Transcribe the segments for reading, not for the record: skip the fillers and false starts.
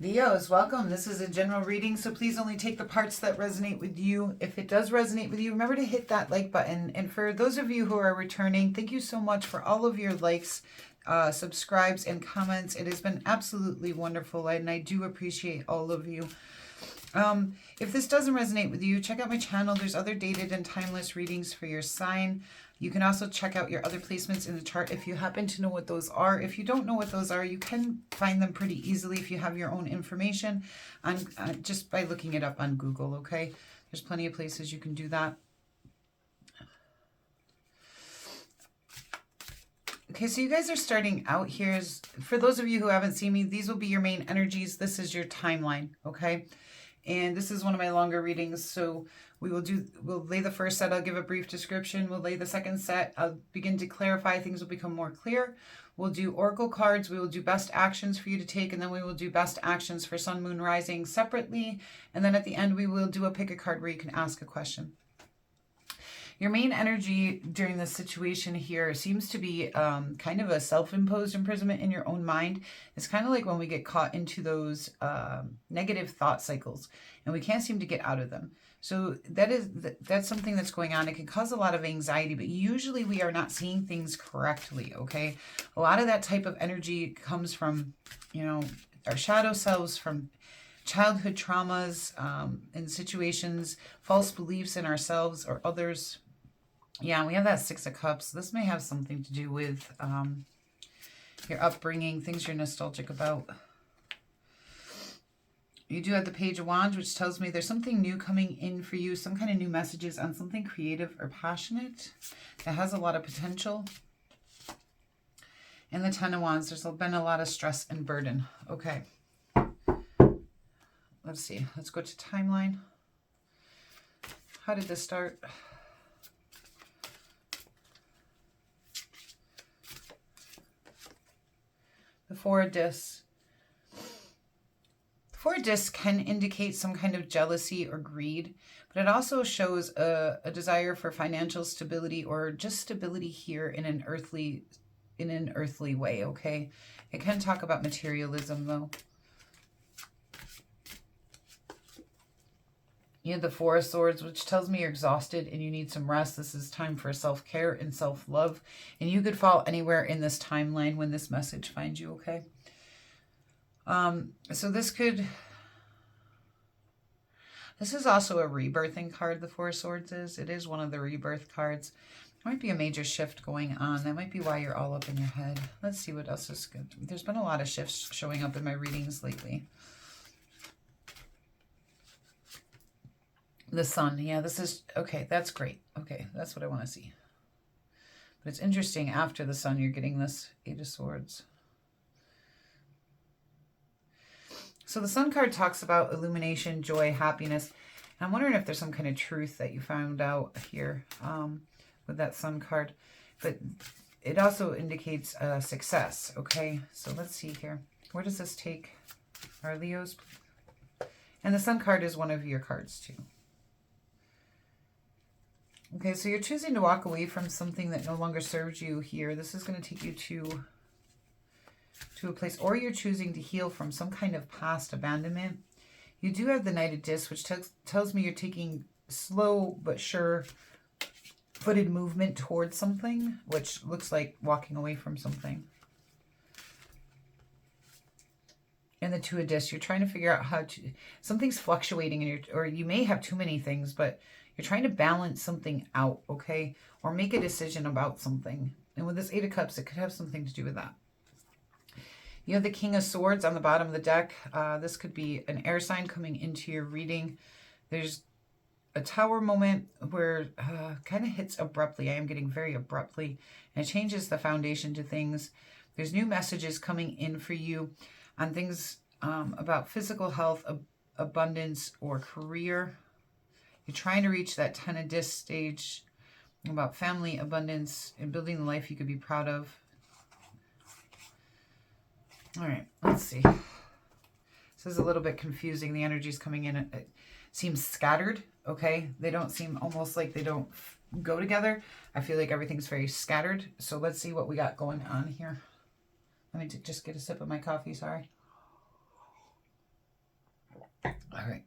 Leos, welcome. This is a general reading, so please only take the parts that resonate with you. If it does resonate with you, remember to hit that like button. And for those of you who are returning, thank you so much for all of your likes, subscribes, and comments. It has been absolutely wonderful, and I do appreciate all of you. If this doesn't resonate with you, check out my channel. There's other dated and timeless readings for your sign. You can also check out your other placements in the chart if you happen to know what those are. If you don't know what those are, you can find them pretty easily if you have your own information on just by looking it up on Google, okay? There's plenty of places you can do that. Okay, so you guys are starting out here. For those of you who haven't seen me, these will be your main energies. This is your timeline, okay? And this is one of my longer readings, so we'll lay the first set, I'll give a brief description. We'll lay the second set, I'll begin to clarify, things will become more clear. We'll do oracle cards, we will do best actions for you to take, and then we will do best actions for sun, moon, rising separately. And then at the end, we will do a pick a card where you can ask a question. Your main energy during this situation here seems to be kind of a self-imposed imprisonment in your own mind. It's kind of like when we get caught into those negative thought cycles and we can't seem to get out of them. So that's something that's going on. It can cause a lot of anxiety, but usually we are not seeing things correctly, okay? A lot of that type of energy comes from, you know, our shadow selves, from childhood traumas and situations, false beliefs in ourselves or others. Yeah, we have that Six of Cups. This may have something to do with your upbringing, things you're nostalgic about. You do have the Page of Wands, which tells me there's something new coming in for you, some kind of new messages on something creative or passionate that has a lot of potential. And the Ten of Wands, there's been a lot of stress and burden. Okay. Let's see. Let's go to timeline. How did this start? The Four of Discs. The Four of Discs can indicate some kind of jealousy or greed, but it also shows a desire for financial stability or just stability here in an earthly way, okay? It can talk about materialism though. You have the Four of Swords, which tells me you're exhausted and you need some rest. This is time for self-care and self-love. And you could fall anywhere in this timeline when this message finds you, okay? So this is also a rebirthing card, the Four of Swords is. It is one of the rebirth cards. There might be a major shift going on. That might be why you're all up in your head. Let's see what else is good. There's been a lot of shifts showing up in my readings lately. The Sun. Yeah, this is... Okay, that's great. Okay, that's what I want to see. But it's interesting, after the Sun, you're getting this Eight of Swords. So the Sun card talks about illumination, joy, happiness. And I'm wondering if there's some kind of truth that you found out here with that Sun card. But it also indicates success, okay? So let's see here. Where does this take our Leos? And the Sun card is one of your cards too. Okay, so you're choosing to walk away from something that no longer serves you here. This is going to take you to a place, or you're choosing to heal from some kind of past abandonment. You do have the Knight of Discs, which tells me you're taking slow but sure footed movement towards something, which looks like walking away from something. And the Two of Discs, you're trying to figure out how to... Something's fluctuating, or you may have too many things, but you're trying to balance something out, okay? Or make a decision about something. And with this Eight of Cups, it could have something to do with that. You have the King of Swords on the bottom of the deck. This could be an air sign coming into your reading. There's a Tower moment where kind of hits abruptly. I am getting very abruptly. And it changes the foundation to things. There's new messages coming in for you on things about physical health, abundance, or career. You're trying to reach that Ten of Discs stage about family, abundance, and building the life you could be proud of. All right, let's see. This is a little bit confusing. The energy's coming in. It seems scattered, okay? They don't seem, almost like they don't go together. I feel like everything's very scattered. So let's see what we got going on here. Let me just get a sip of my coffee, sorry. All right.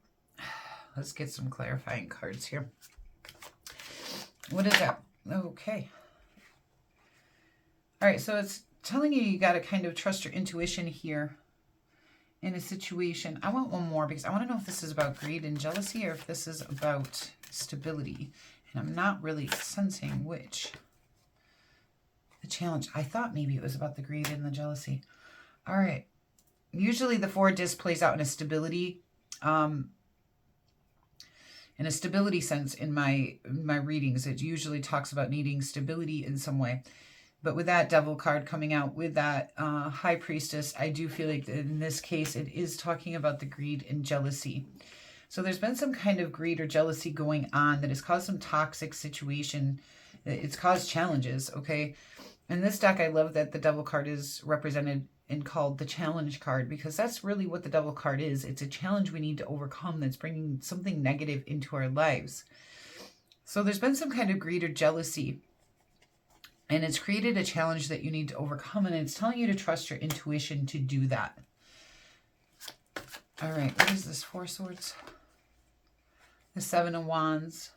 Let's get some clarifying cards here. What is that? Okay. All right, so it's telling you you got to kind of trust your intuition here in a situation. I want one more because I want to know if this is about greed and jealousy or if this is about stability. And I'm not really sensing which. The challenge. I thought maybe it was about the greed and the jealousy. All right. Usually the 4 disc plays out in a stability sense in my readings. It usually talks about needing stability in some way. But with that Devil card coming out, with that High Priestess, I do feel like in this case, it is talking about the greed and jealousy. So there's been some kind of greed or jealousy going on that has caused some toxic situation. It's caused challenges, okay? In this deck, I love that the Devil card is represented and called the challenge card, because that's really what the Devil card is. It's a challenge we need to overcome that's bringing something negative into our lives. So there's been some kind of greed or jealousy, and it's created a challenge that you need to overcome, and it's telling you to trust your intuition to do that. All right, what is this? 4 swords. The 7 of wands.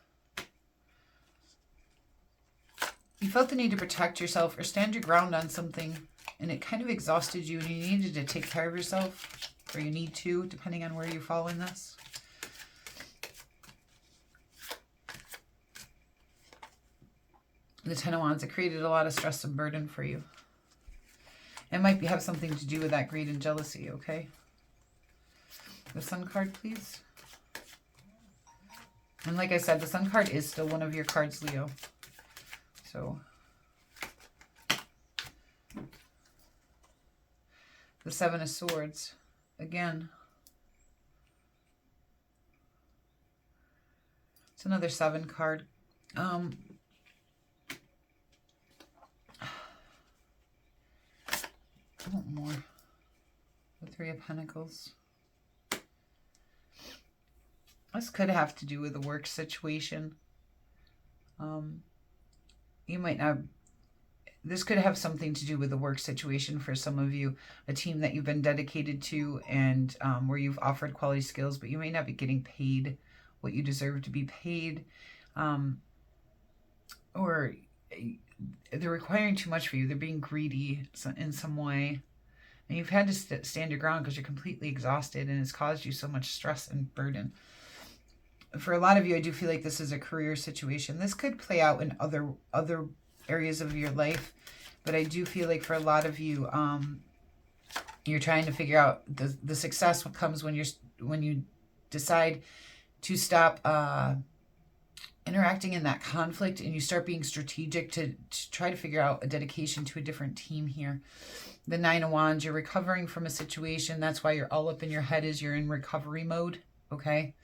You felt the need to protect yourself or stand your ground on something, and it kind of exhausted you, and you needed to take care of yourself, or you need to, depending on where you fall in this. The 10 of wands, it created a lot of stress and burden for you. It might have something to do with that greed and jealousy, okay? The Sun card, please. And like I said, the Sun card is still one of your cards, Leo. So, the 7 of swords, again. It's another 7 card. I want more. The 3 of Pentacles. This could have to do with the work situation. You might not, this could have something to do with the work situation for some of you, a team that you've been dedicated to and where you've offered quality skills, but you may not be getting paid what you deserve to be paid, or they're requiring too much for you. They're being greedy in some way, and you've had to stand your ground because you're completely exhausted, and it's caused you so much stress and burden. For a lot of you, I do feel like this is a career situation. This could play out in other areas of your life, but I do feel like for a lot of you, you're trying to figure out the success comes when you decide to stop interacting in that conflict, and you start being strategic to try to figure out a dedication to a different team here. The 9 of wands, you're recovering from a situation. That's why you're all up in your head, is you're in recovery mode, okay?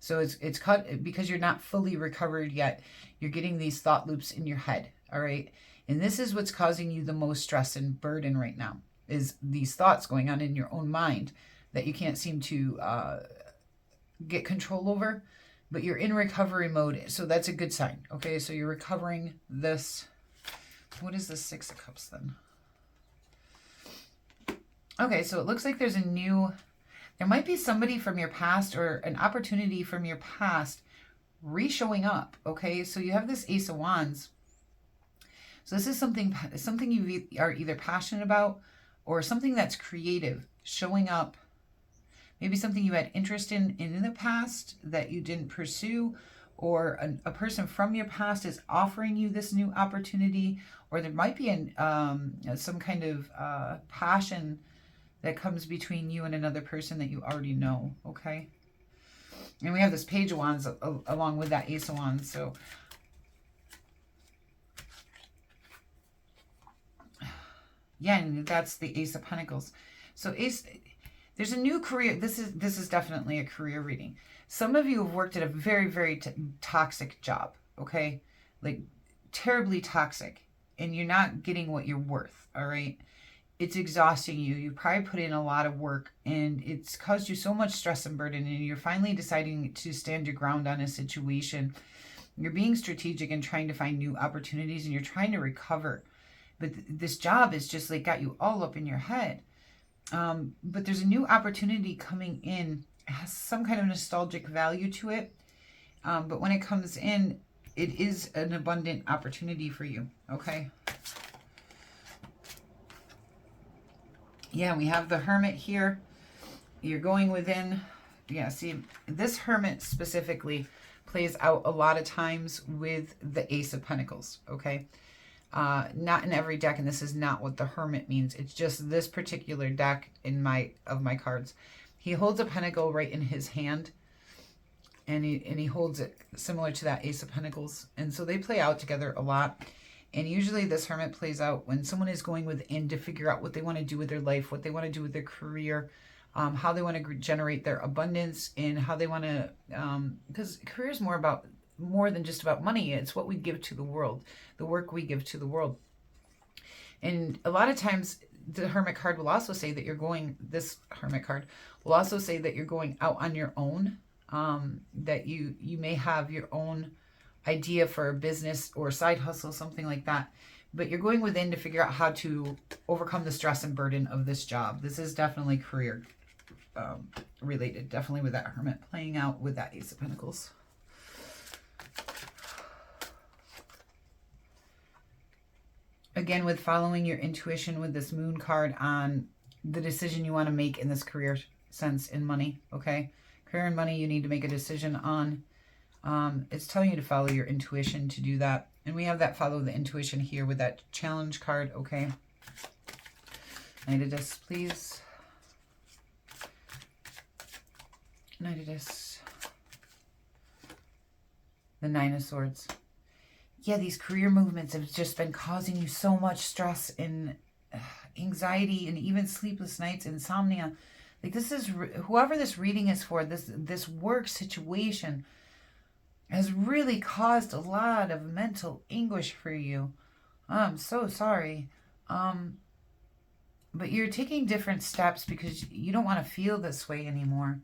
So it's cut because you're not fully recovered yet. You're getting these thought loops in your head, all right? And this is what's causing you the most stress and burden right now, is these thoughts going on in your own mind that you can't seem to get control over, but you're in recovery mode. So that's a good sign, okay? So you're recovering this. What is the 6 of Cups then? Okay, so it looks like there's there might be somebody from your past or an opportunity from your past re-showing up, okay? So you have this Ace of Wands. So this is something you are either passionate about or something that's creative, showing up. Maybe something you had interest in the past that you didn't pursue, or a person from your past is offering you this new opportunity, or there might be some kind of passion that comes between you and another person that you already know, okay? And we have this Page of Wands along with that Ace of Wands, so yeah, and that's the Ace of Pentacles. So there's a new career. This is definitely a career reading. Some of you have worked at a very, very toxic job, okay? Like terribly toxic, and you're not getting what you're worth, all right? It's exhausting you. You probably put in a lot of work, and it's caused you so much stress and burden, and you're finally deciding to stand your ground on a situation. You're being strategic and trying to find new opportunities, and you're trying to recover. But this job is just like got you all up in your head. But there's a new opportunity coming in has some kind of nostalgic value to it. But when it comes in, it is an abundant opportunity for you, okay? Yeah, we have the Hermit here. You're going within. Yeah, see, this Hermit specifically plays out a lot of times with the Ace of Pentacles, okay? Not in every deck, and this is not what the Hermit means. It's just this particular deck of my cards. He holds a pentacle right in his hand, and he holds it similar to that Ace of Pentacles. And so they play out together a lot. And usually this Hermit plays out when someone is going within to figure out what they want to do with their life, what they want to do with their career, how they want to generate their abundance, and how they want to, because career is more than just about money. It's what we give to the world, the work we give to the world. And a lot of times the Hermit card will also say that this Hermit card will also say that you're going out on your own, that you may have your own idea for a business or a side hustle, something like that. But you're going within to figure out how to overcome the stress and burden of this job. This is definitely career related, definitely with that Hermit playing out with that Ace of Pentacles. Again, with following your intuition with this Moon card on the decision you want to make in this career sense in money, okay? Career and money, you need to make a decision on. It's telling you to follow your intuition to do that. And we have that follow the intuition here with that challenge card, okay? Knight of Discs, please. Knight of Discs. The Nine of Swords. Yeah, these career movements have just been causing you so much stress and anxiety and even sleepless nights, insomnia. Like, this is, whoever this reading is for, this work situation has really caused a lot of mental anguish for you. I'm so sorry. But you're taking different steps because you don't want to feel this way anymore.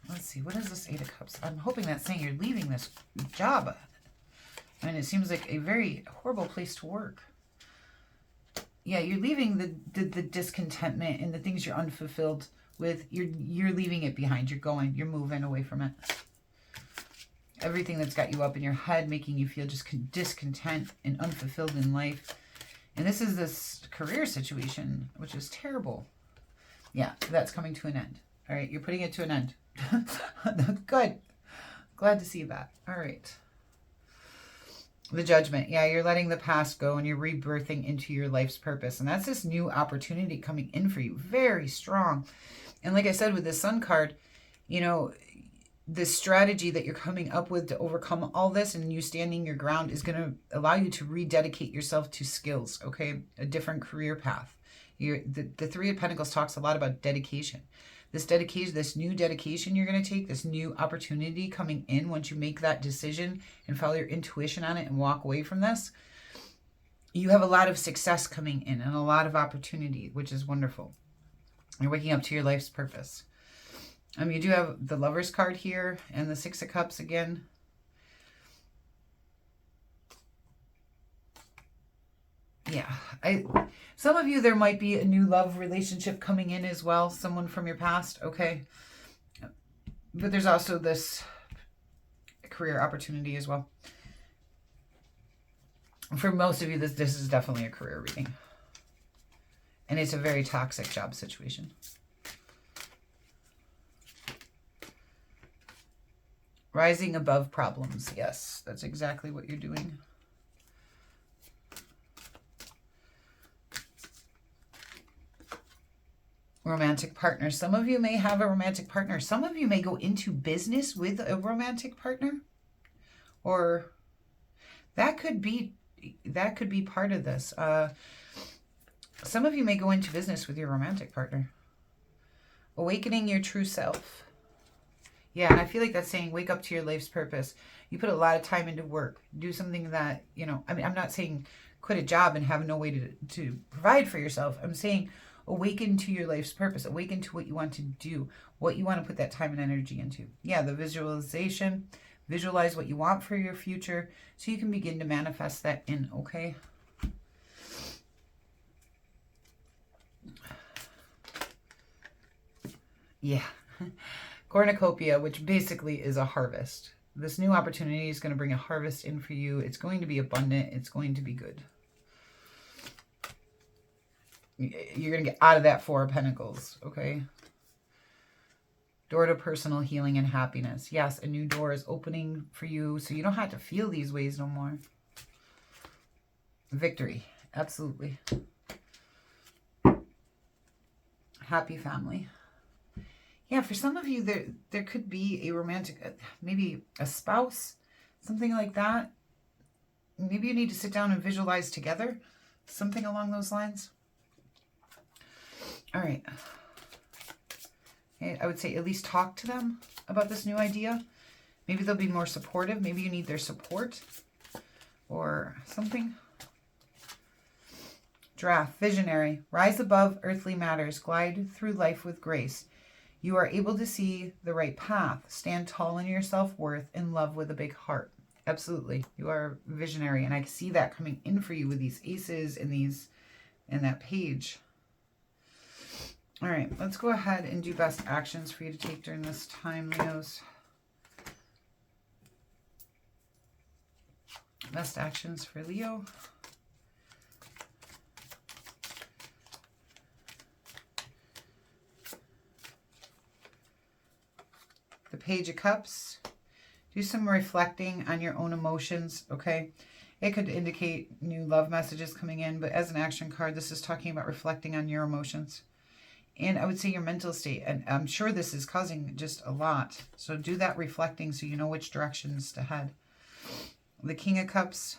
Let's see, what is this Eight of Cups? I'm hoping that's saying you're leaving this job. I mean, it seems like a very horrible place to work. Yeah, you're leaving the discontentment and the things you're unfulfilled with. You're leaving it behind. You're moving away from it. Everything that's got you up in your head, making you feel just discontent and unfulfilled in life. And this is this career situation, which is terrible. Yeah, that's coming to an end. All right, you're putting it to an end. Good. Glad to see that. All right. The Judgment. Yeah, you're letting the past go and you're rebirthing into your life's purpose. And that's this new opportunity coming in for you. Very strong. And like I said, with the Sun card, you know, the strategy that you're coming up with to overcome all this and you standing your ground is going to allow you to rededicate yourself to skills, okay? A different career path. The Three of Pentacles talks a lot about dedication. This dedication, this new dedication you're going to take, this new opportunity coming in once you make that decision and follow your intuition on it and walk away from this, you have a lot of success coming in and a lot of opportunity, which is wonderful. You're waking up to your life's purpose. You do have the Lover's card here and the Six of Cups again. Yeah, some of you, there might be a new love relationship coming in as well, someone from your past, okay? But there's also this career opportunity as well. For most of you, this is definitely a career reading. And it's a very toxic job situation. Rising above problems. Yes, that's exactly what you're doing. Romantic partner. Some of you may have a romantic partner. Some of you may go into business with a romantic partner. Or that could be part of this. Some of you may go into business with your romantic partner. Awakening your true self. Yeah, and I feel like that's saying wake up to your life's purpose. You put a lot of time into work. Do something that, you know, I mean, I'm not saying quit a job and have no way to provide for yourself. I'm saying awaken to your life's purpose. Awaken to what you want to do, what you want to put that time and energy into. Yeah, the visualization. Visualize what you want for your future so you can begin to manifest that in, okay? Yeah. Cornucopia, which basically is a harvest. This new opportunity is going to bring a harvest in for you. It's going to be abundant. It's going to be good. You're going to get out of that Four of Pentacles, okay? Door to personal healing and happiness. Yes, a new door is opening for you, so you don't have to feel these ways no more. Victory. Absolutely. Happy family. Yeah, for some of you, there could be a romantic, maybe a spouse, something like that. Maybe you need to sit down and visualize together, something along those lines. All right. Okay, I would say at least talk to them about this new idea. Maybe they'll be more supportive. Maybe you need their support or something. Draft. Visionary. Rise above earthly matters. Glide through life with grace. You are able to see the right path. Stand tall in your self-worth. In love with a big heart. Absolutely. You are visionary. And I see that coming in for you with these aces and that page. All right. Let's go ahead and do best actions for you to take during this time, Leos. Best actions for Leo. The Page of Cups. Do some reflecting on your own emotions, okay? It could indicate new love messages coming in, but as an action card, this is talking about reflecting on your emotions. And I would say your mental state. And I'm sure this is causing just a lot. So do that reflecting so you know which directions to head. The King of Cups.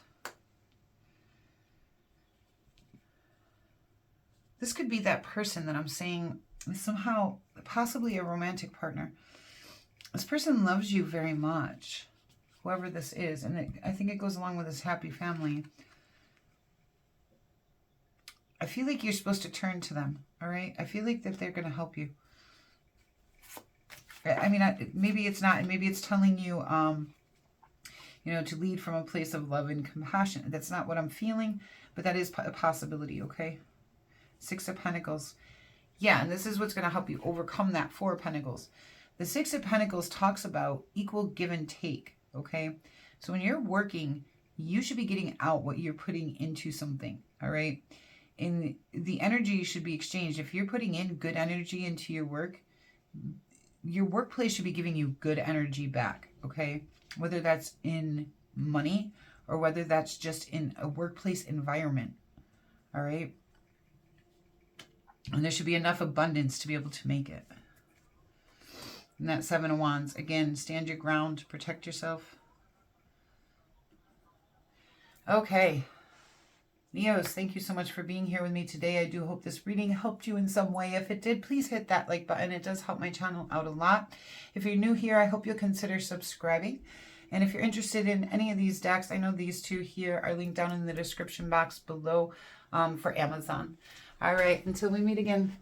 This could be that person that I'm saying is somehow possibly a romantic partner. This person loves you very much, whoever this is. And I think it goes along with this happy family. I feel like you're supposed to turn to them, all right? I feel like that they're going to help you. I mean, maybe it's not, and maybe it's telling you, you know, to lead from a place of love and compassion. That's not what I'm feeling, but that is a possibility, okay? Six of Pentacles. Yeah, and this is what's going to help you overcome that Four of Pentacles. The Six of Pentacles talks about equal give and take, okay? So when you're working, you should be getting out what you're putting into something, all right? And the energy should be exchanged. If you're putting in good energy into your work, your workplace should be giving you good energy back, okay? Whether that's in money or whether that's just in a workplace environment, all right? And there should be enough abundance to be able to make it. And that Seven of Wands, again, stand your ground, protect yourself. Okay. Leos, thank you so much for being here with me today. I do hope this reading helped you in some way. If it did, please hit that like button. It does help my channel out a lot. If you're new here, I hope you'll consider subscribing. And if you're interested in any of these decks, I know these two here are linked down in the description box below for Amazon. All right, until we meet again.